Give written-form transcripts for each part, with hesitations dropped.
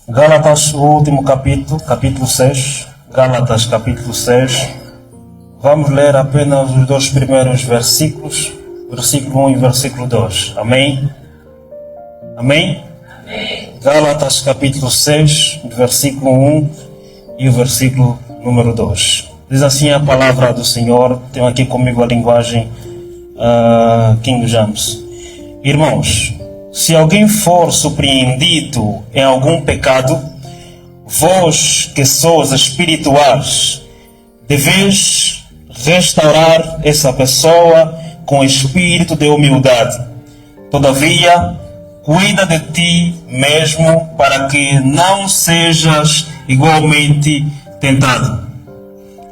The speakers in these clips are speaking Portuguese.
Gálatas, o último capítulo, capítulo 6. Gálatas, capítulo 6. Vamos ler apenas os dois primeiros versículos, versículo 1 e versículo 2. Amém? Amém? Amém. Gálatas, capítulo 6, versículo 1 e o versículo número 2. Diz assim a palavra do Senhor. Tenho aqui comigo a linguagem King James. Irmãos, se alguém for surpreendido em algum pecado, vós que sois espirituais, deveis restaurar essa pessoa com espírito de humildade. Todavia, cuida de ti mesmo para que não sejas igualmente tentado.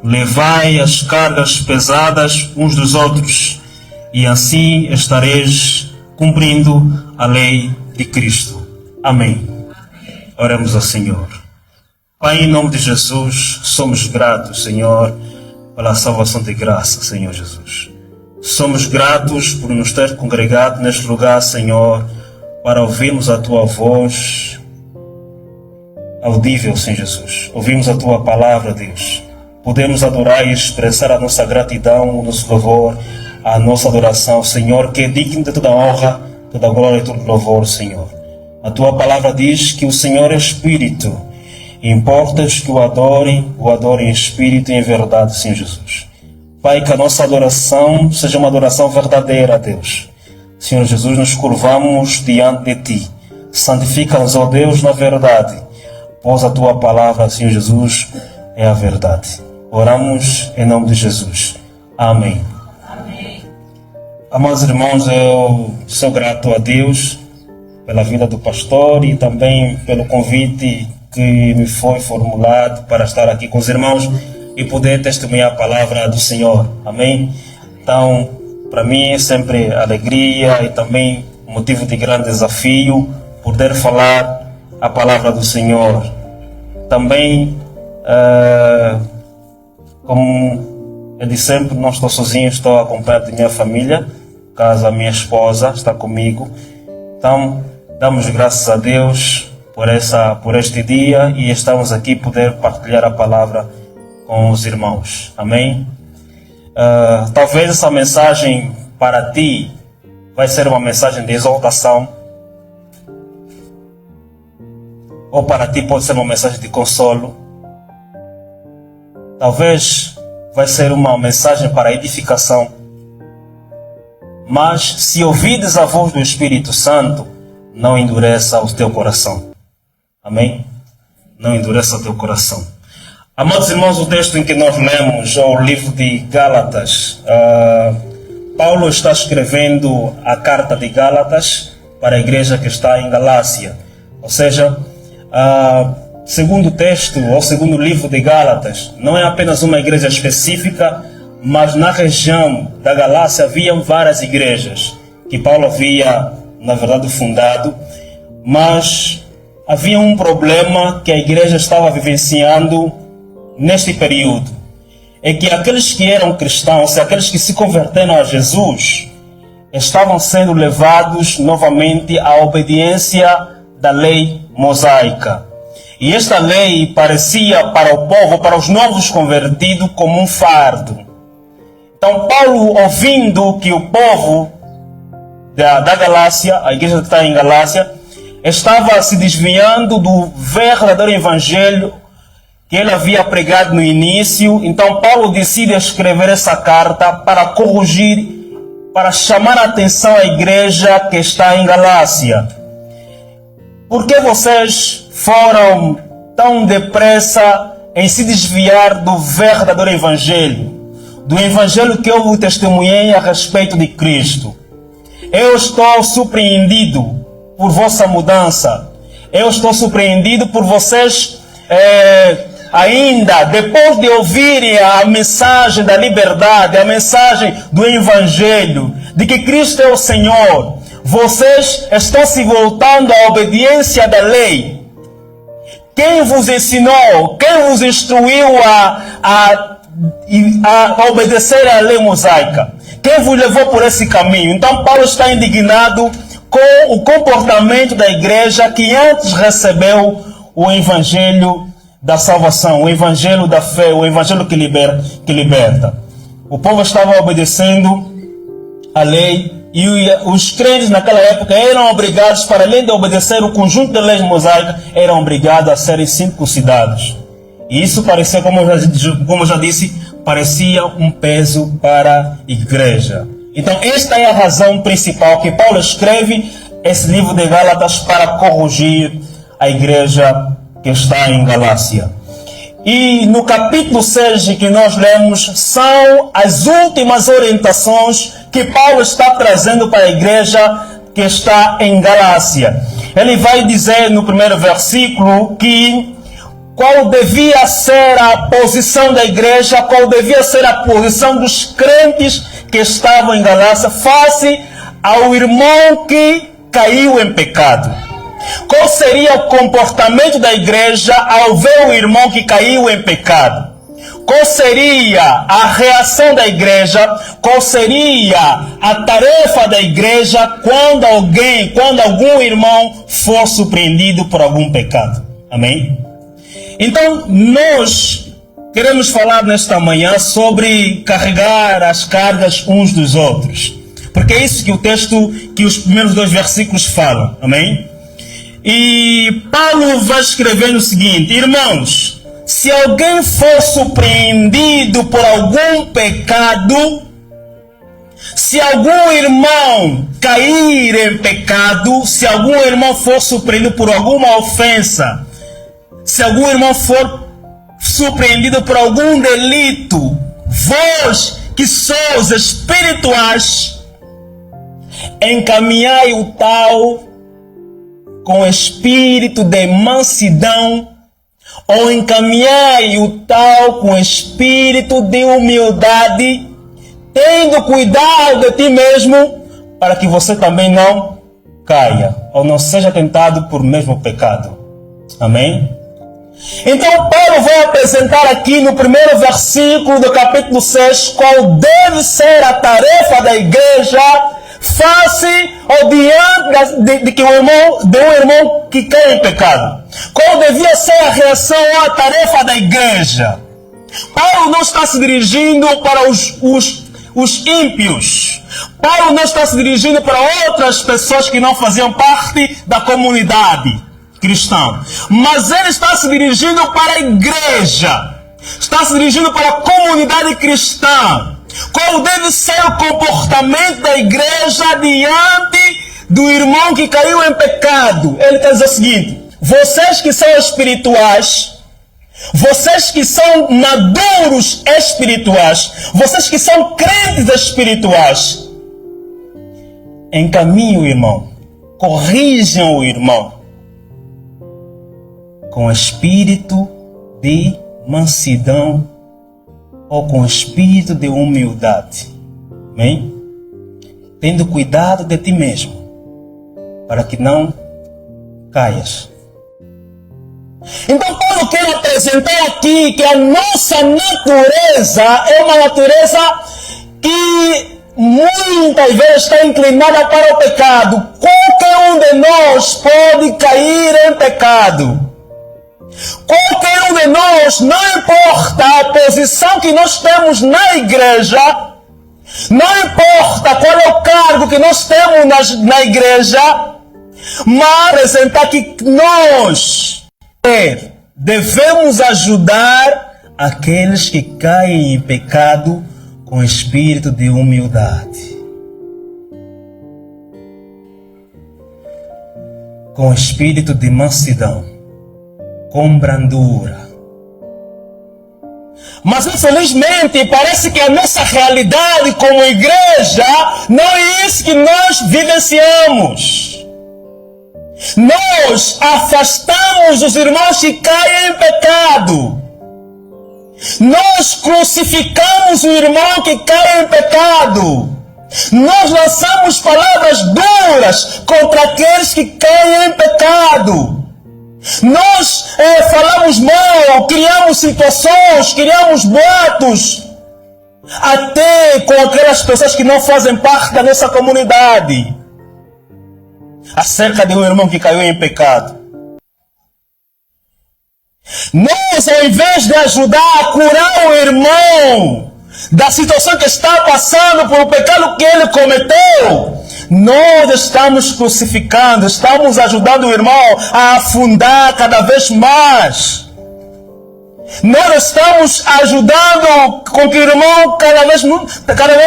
Levai as cargas pesadas uns dos outros, e assim estareis cumprindo a lei de Cristo. Amém. Oremos ao Senhor. Pai, em nome de Jesus, somos gratos, Senhor, pela salvação de graça, Senhor Jesus. Somos gratos por nos ter congregado neste lugar, Senhor, para ouvirmos a Tua voz audível, Senhor Jesus. Ouvimos a Tua palavra, Deus. Podemos adorar e expressar a nossa gratidão, o nosso louvor, a nossa adoração, Senhor, que é digno de toda honra, toda glória e todo louvor, Senhor. A Tua palavra diz que o Senhor é Espírito. E importas que o adorem em Espírito e em verdade, Senhor Jesus. Pai, que a nossa adoração seja uma adoração verdadeira, Deus. Senhor Jesus, nos curvamos diante de Ti. Santifica-nos, ó Deus, na verdade, pois a Tua palavra, Senhor Jesus, é a verdade. Oramos em nome de Jesus. Amém. Amados irmãos, eu sou grato a Deus pela vida do pastor e também pelo convite que me foi formulado para estar aqui com os irmãos e poder testemunhar a palavra do Senhor. Amém? Então, para mim é sempre alegria e também motivo de grande desafio poder falar a palavra do Senhor. Também, como eu disse sempre, não estou sozinho, estou acompanhado de minha família. Caso a minha esposa está comigo. Então, damos graças a Deus por este dia e estamos aqui poder partilhar a palavra com os irmãos. Amém? Talvez essa mensagem para ti vai ser uma mensagem de exaltação, ou para ti pode ser uma mensagem de consolo. Talvez vai ser uma mensagem para edificação. Mas se ouvides a voz do Espírito Santo, não endureça o teu coração. Amém? Não endureça o teu coração. Amados irmãos, o texto em que nós lemos é o livro de Gálatas. Paulo está escrevendo a carta de Gálatas para a igreja que está em Galácia. Ou seja, segundo o texto, ou segundo o livro de Gálatas, não é apenas uma igreja específica, mas na região da Galácia haviam várias igrejas que Paulo havia, na verdade, fundado, mas havia um problema que a igreja estava vivenciando neste período. É que aqueles que eram cristãos, aqueles que se converteram a Jesus, estavam sendo levados novamente à obediência da lei mosaica. E esta lei parecia para o povo, para os novos convertidos, como um fardo. Então Paulo, ouvindo que o povo da Galácia, a igreja que está em Galácia, estava se desviando do verdadeiro evangelho que ele havia pregado no início, então Paulo decide escrever essa carta para corrigir, para chamar a atenção à igreja que está em Galácia. Por que vocês foram tão depressa em se desviar do verdadeiro evangelho? Do evangelho que eu testemunhei a respeito de Cristo. Eu estou surpreendido por vossa mudança. Eu estou surpreendido por vocês ainda, depois de ouvirem a mensagem da liberdade, a mensagem do evangelho, de que Cristo é o Senhor, vocês estão se voltando à obediência da lei. Quem vos ensinou, quem vos instruiu a obedecer à lei mosaica? Quem vos levou por esse caminho? Então Paulo está indignado com o comportamento da igreja que antes recebeu o evangelho da salvação, o evangelho da fé, o evangelho que liberta. O povo estava obedecendo a lei e os crentes naquela época eram obrigados, para além de obedecer o conjunto de leis mosaicas, eram obrigados a serem circuncidados. E isso parecia, como eu já disse, parecia um peso para a igreja. Então esta é a razão principal que Paulo escreve esse livro de Gálatas, para corrigir a igreja que está em Galácia. E no capítulo 6 que nós lemos, são as últimas orientações que Paulo está trazendo para a igreja que está em Galácia. Ele vai dizer no primeiro versículo que qual devia ser a posição da igreja, qual devia ser a posição dos crentes que estavam em Galácia face ao irmão que caiu em pecado. Qual seria o comportamento da igreja ao ver o irmão que caiu em pecado? Qual seria a reação da igreja? Qual seria a tarefa da igreja quando algum irmão for surpreendido por algum pecado? Amém? Então, nós queremos falar nesta manhã sobre carregar as cargas uns dos outros. Porque é isso que o texto, que os primeiros 2 versículos falam. Amém? E Paulo vai escrever o seguinte: irmãos, se alguém for surpreendido por algum pecado, se algum irmão cair em pecado, se algum irmão for surpreendido por alguma ofensa, se algum irmão for surpreendido por algum delito, vós que sois espirituais, encaminhai o tal com espírito de mansidão, ou encaminhai o tal com espírito de humildade, tendo cuidado de ti mesmo, para que você também não caia, ou não seja tentado por mesmo pecado. Amém? Então Paulo vai apresentar aqui no primeiro versículo do capítulo 6 qual deve ser a tarefa da igreja face ou diante de um irmão que cai em pecado. Qual devia ser a reação ou a tarefa da igreja? Paulo não está se dirigindo para os ímpios. Paulo não está se dirigindo para outras pessoas que não faziam parte da comunidade cristã. Mas ele está se dirigindo para a igreja. Está se dirigindo para a comunidade cristã. Qual deve ser o comportamento da igreja diante do irmão que caiu em pecado? Ele quer dizer o seguinte: vocês que são espirituais, vocês que são maduros espirituais, vocês que são crentes espirituais, encaminhem o irmão, corrijam o irmão com espírito de mansidão ou com espírito de humildade. Amém? Tendo cuidado de ti mesmo, para que não caias. Então Paulo quer apresentar aqui que a nossa natureza é uma natureza que muitas vezes está inclinada para o pecado. Qualquer um de nós pode cair em pecado. Qualquer um de nós, não importa a posição que nós temos na igreja, não importa qual é o cargo que nós temos na igreja, mas apresentar que nós devemos ajudar aqueles que caem em pecado com espírito de humildade, com espírito de mansidão, com brandura. Mas infelizmente parece que a nossa realidade como igreja não é isso que nós vivenciamos. Nós afastamos os irmãos que caem em pecado. Nós crucificamos o irmão que cai em pecado. Nós lançamos palavras duras contra aqueles que caem em pecado. Nós falamos mal, criamos situações, criamos boatos, até com aquelas pessoas que não fazem parte da nossa comunidade, acerca de um irmão que caiu em pecado. Nós, ao invés de ajudar a curar o irmão da situação que está passando por o pecado que ele cometeu, nós estamos crucificando, estamos ajudando o irmão a afundar cada vez mais. Nós estamos ajudando com que o irmão cada vez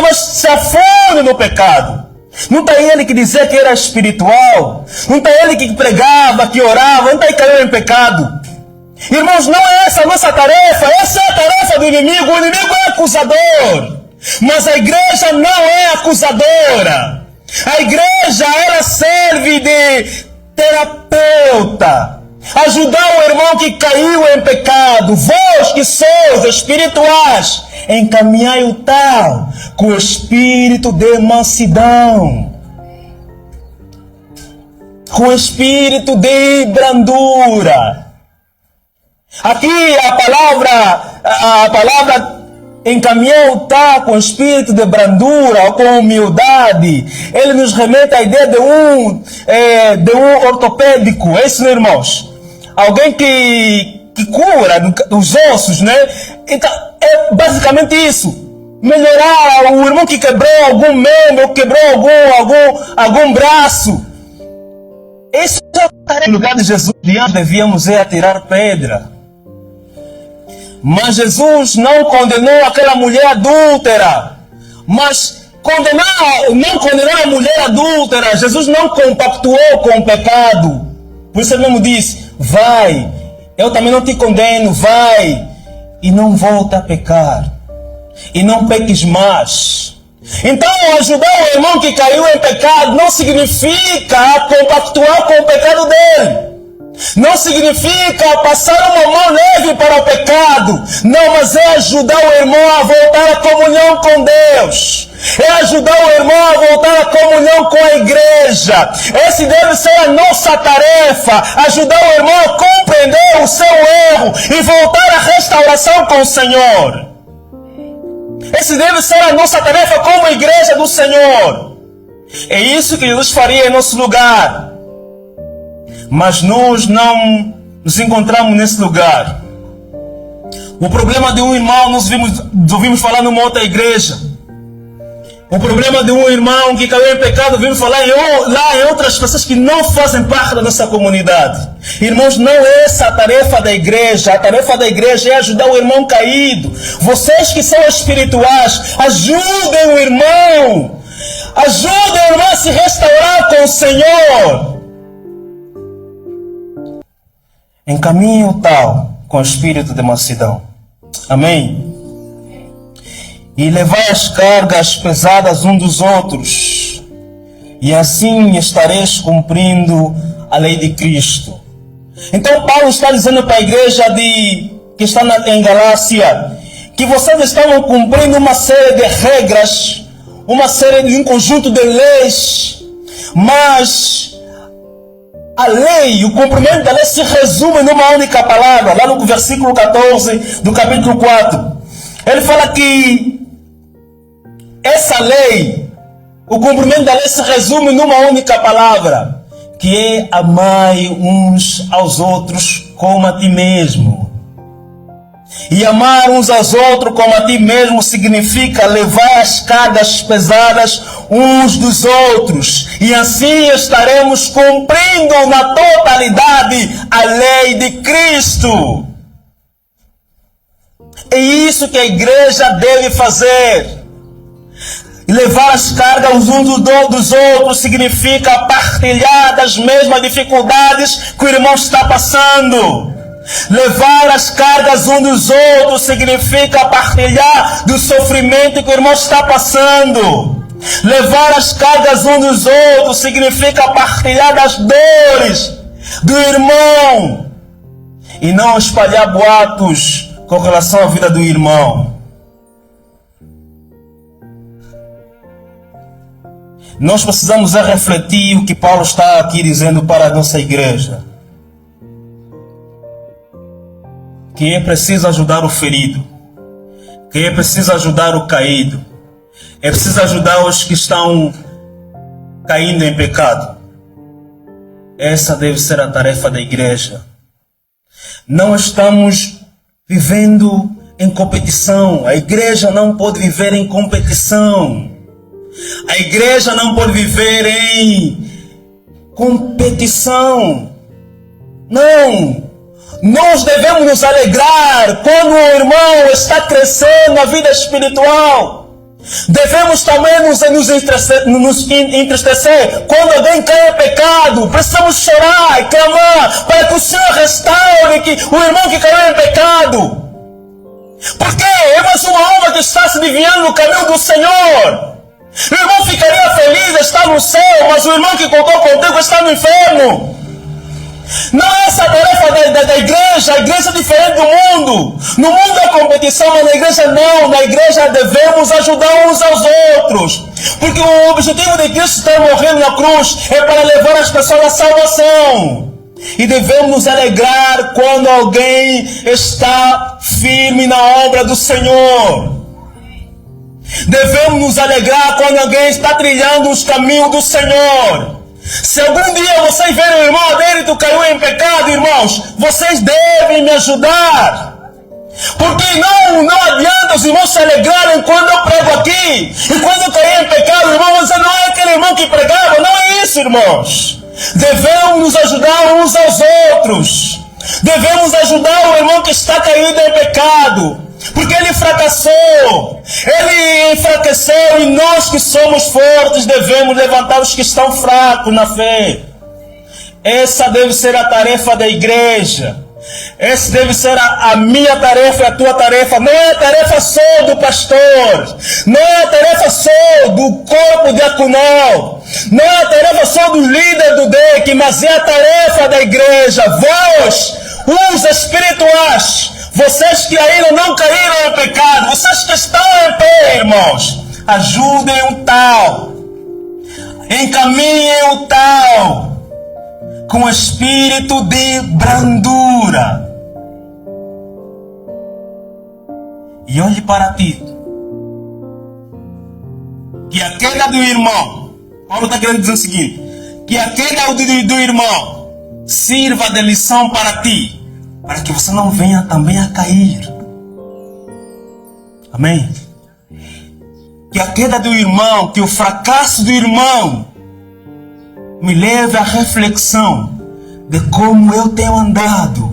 mais se afunde no pecado. Não está ele que dizia que era espiritual, não está ele que pregava, que orava, não está ele que caiu em pecado. Irmãos, não é essa a nossa tarefa, essa é a tarefa do inimigo. O inimigo é acusador, mas a igreja não é acusadora. A igreja, ela serve de terapeuta, ajudar o irmão que caiu em pecado. Vós que sois espirituais, encaminhai o tal com o espírito de mansidão, com o espírito de brandura. Aqui a palavra encaminhar o tal com espírito de brandura ou com humildade, ele nos remete à ideia de um ortopédico. É isso, né, irmãos? Alguém que cura os ossos, né? Então, é basicamente isso. Melhorar o irmão que quebrou algum membro, quebrou algum braço. Isso é no lugar de Jesus. Devíamos atirar pedra. Mas Jesus não condenou aquela mulher adúltera. Mas não condenou a mulher adúltera. Jesus não compactuou com o pecado. Por isso ele mesmo disse: vai, eu também não te condeno, vai e não volta a pecar. E não peques mais. Então, ajudar o irmão que caiu em pecado não significa compactuar com o pecado dele. Não significa passar uma mão leve para o pecado. Não, mas é ajudar o irmão a voltar à comunhão com Deus. É ajudar o irmão a voltar à comunhão com a igreja. Esse deve ser a nossa tarefa. Ajudar o irmão a compreender o seu erro e voltar à restauração com o Senhor. Esse deve ser a nossa tarefa como igreja do Senhor. É isso que Jesus faria em nosso lugar. Mas nós não nos encontramos nesse lugar. O problema de um irmão, nós ouvimos falar numa outra igreja. O problema de um irmão que caiu em pecado, ouvimos falar lá em outras pessoas que não fazem parte da nossa comunidade. Irmãos, não é essa a tarefa da igreja. A tarefa da igreja é ajudar o irmão caído. Vocês que são espirituais, ajudem o irmão. Ajudem o irmão a se restaurar com o Senhor. Encaminhe o tal com o espírito de mansidão. Amém? E levai as cargas pesadas uns dos outros, e assim estareis cumprindo a lei de Cristo. Então Paulo está dizendo para a igreja que está em Galácia, que vocês estavam cumprindo uma série de regras, um conjunto de leis, mas a lei, o cumprimento da lei se resume numa única palavra. Lá no versículo 14 do capítulo 4. Ele fala que essa lei, o cumprimento da lei se resume numa única palavra, que é amai uns aos outros como a ti mesmo. E amar uns aos outros como a ti mesmo significa levar as cargas pesadas uns dos outros. E assim estaremos cumprindo na totalidade a lei de Cristo. É isso que a igreja deve fazer. Levar as cargas uns dos outros significa partilhar das mesmas dificuldades que o irmão está passando. Levar as cargas uns dos outros significa partilhar do sofrimento que o irmão está passando. Levar as cargas uns dos outros significa partilhar das dores do irmão e não espalhar boatos com relação à vida do irmão. Nós precisamos refletir o que Paulo está aqui dizendo para a nossa igreja. Que é preciso ajudar o ferido. Que é preciso ajudar o caído. É preciso ajudar os que estão caindo em pecado. Essa deve ser a tarefa da igreja. Não estamos vivendo em competição. A igreja não pode viver em competição. A igreja não pode viver em competição. Não. Nós devemos nos alegrar quando o irmão está crescendo na vida espiritual. Devemos também nos entristecer quando alguém cai em pecado. Precisamos chorar e clamar para que o Senhor restaure o irmão que caiu em pecado. Porque é mais uma alma que está se desviando do caminho do Senhor. O irmão ficaria feliz de estar no céu, mas o irmão que contou contigo está no inferno. Não é essa a tarefa da igreja. A igreja é diferente do mundo. No mundo é competição, mas na igreja não. Na igreja devemos ajudar uns aos outros. Porque o objetivo de Cristo estar morrendo na cruz é para levar as pessoas à salvação. E devemos nos alegrar quando alguém está firme na obra do Senhor. Devemos nos alegrar quando alguém está trilhando os caminhos do Senhor. Se algum dia vocês verem o irmão adérito caiu em pecado, irmãos, vocês devem me ajudar. Porque não adianta os irmãos se alegrarem quando eu prego aqui. E quando eu caí em pecado, irmão, você não é aquele irmão que pregava. Não é isso, irmãos. Devemos nos ajudar uns aos outros. Devemos ajudar o irmão que está caído em pecado. Porque ele fracassou, ele enfraqueceu, e nós que somos fortes devemos levantar os que estão fracos na fé. Essa deve ser a tarefa da igreja. Essa deve ser a minha tarefa e a tua tarefa. Não é a tarefa só do pastor, não é a tarefa só do corpo diaconal, não é a tarefa só do líder do DEC, mas é a tarefa da igreja. Vós, os espirituais, vocês que ainda não caíram em pecado, vocês que estão em pé, irmãos, ajudem o tal, encaminhem o tal, com espírito de brandura. E olhe para ti, que a queda do irmão, Paulo está querendo dizer o seguinte, que a queda do irmão sirva de lição para ti, para que você não venha também a cair. Amém? Que a queda do irmão, que o fracasso do irmão me leve à reflexão de como eu tenho andado,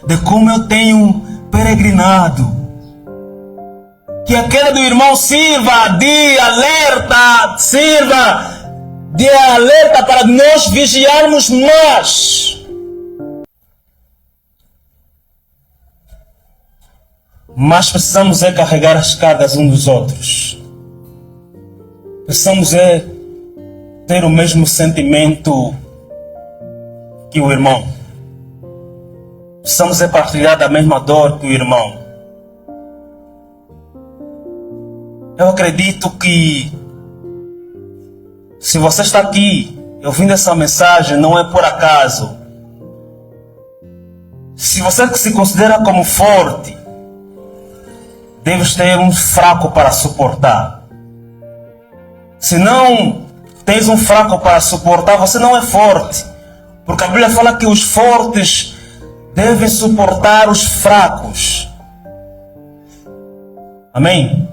de como eu tenho peregrinado. Que a queda do irmão sirva de alerta, para nós vigiarmos mais. Mas precisamos carregar as cargas uns dos outros. Precisamos ter o mesmo sentimento que o irmão. Precisamos partilhar da mesma dor que o irmão. Eu acredito que se você está aqui ouvindo essa mensagem, não é por acaso. Se você se considera como forte, deves ter um fraco para suportar. Se não tens um fraco para suportar, você não é forte. Porque a Bíblia fala que os fortes devem suportar os fracos. Amém?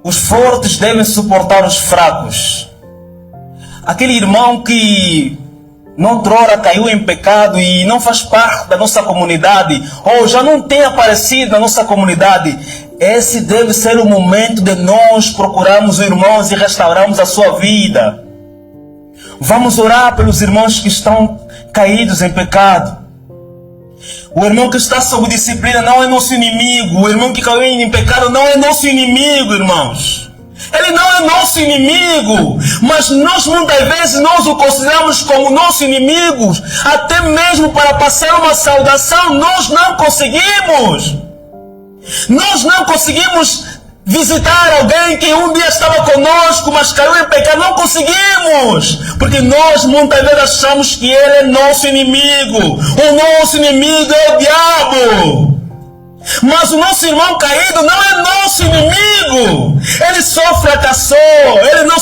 Os fortes devem suportar os fracos. Aquele irmão que outrora caiu em pecado e não faz parte da nossa comunidade, ou já não tem aparecido na nossa comunidade, esse deve ser o momento de nós procurarmos os irmãos e restaurarmos a sua vida. Vamos orar pelos irmãos que estão caídos em pecado. O irmão que está sob disciplina não é nosso inimigo. O irmão que caiu em pecado não é nosso inimigo, irmãos. Ele não é nosso inimigo, mas nós muitas vezes nós o consideramos como nosso inimigo. Até mesmo para passar uma saudação nós não conseguimos. Nós não conseguimos visitar alguém que um dia estava conosco, mas caiu em pecado. Não conseguimos, porque nós muitas vezes achamos que ele é nosso inimigo. O nosso inimigo é o diabo. Mas o nosso irmão caído não é nosso inimigo. Ele só fracassou, ele não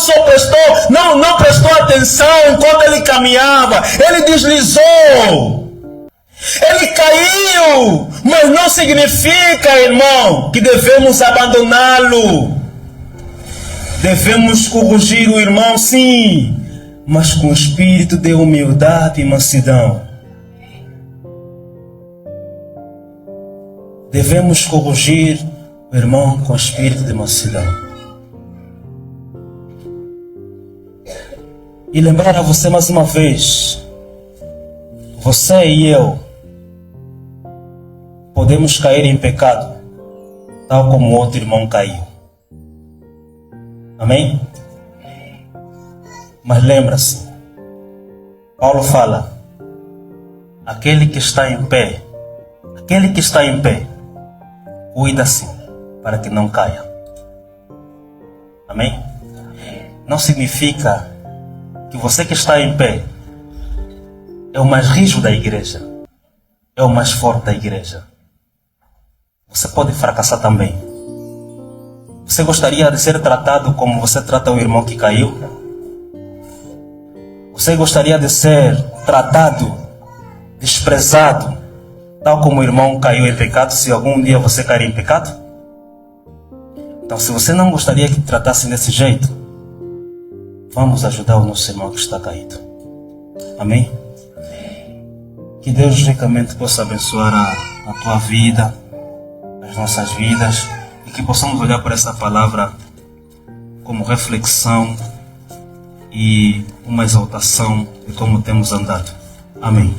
prestou atenção enquanto ele caminhava. Ele deslizou. Ele caiu. mas não significa, irmão, que devemos abandoná-lo. Devemos corrigir o irmão, sim, mas com espírito de humildade e mansidão. Devemos corrigir o irmão com espírito de mansidão. E lembrar a você mais uma vez, você e eu podemos cair em pecado, tal como o outro irmão caiu. Amém? Mas lembra-se, Paulo fala, aquele que está em pé, cuida-se para que não caia. Amém? Não significa que você que está em pé é o mais rijo da igreja, é o mais forte da igreja. Você pode fracassar também. Você gostaria de ser tratado como você trata o irmão que caiu? Você gostaria de ser tratado, desprezado, tal como o irmão caiu em pecado, se algum dia você cair em pecado? Então, se você não gostaria que te tratassem desse jeito, vamos ajudar o nosso irmão que está caído. Amém? Que Deus ricamente possa abençoar a tua vida, as nossas vidas, e que possamos olhar por essa palavra como reflexão e uma exaltação de como temos andado. Amém.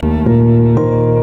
Amém.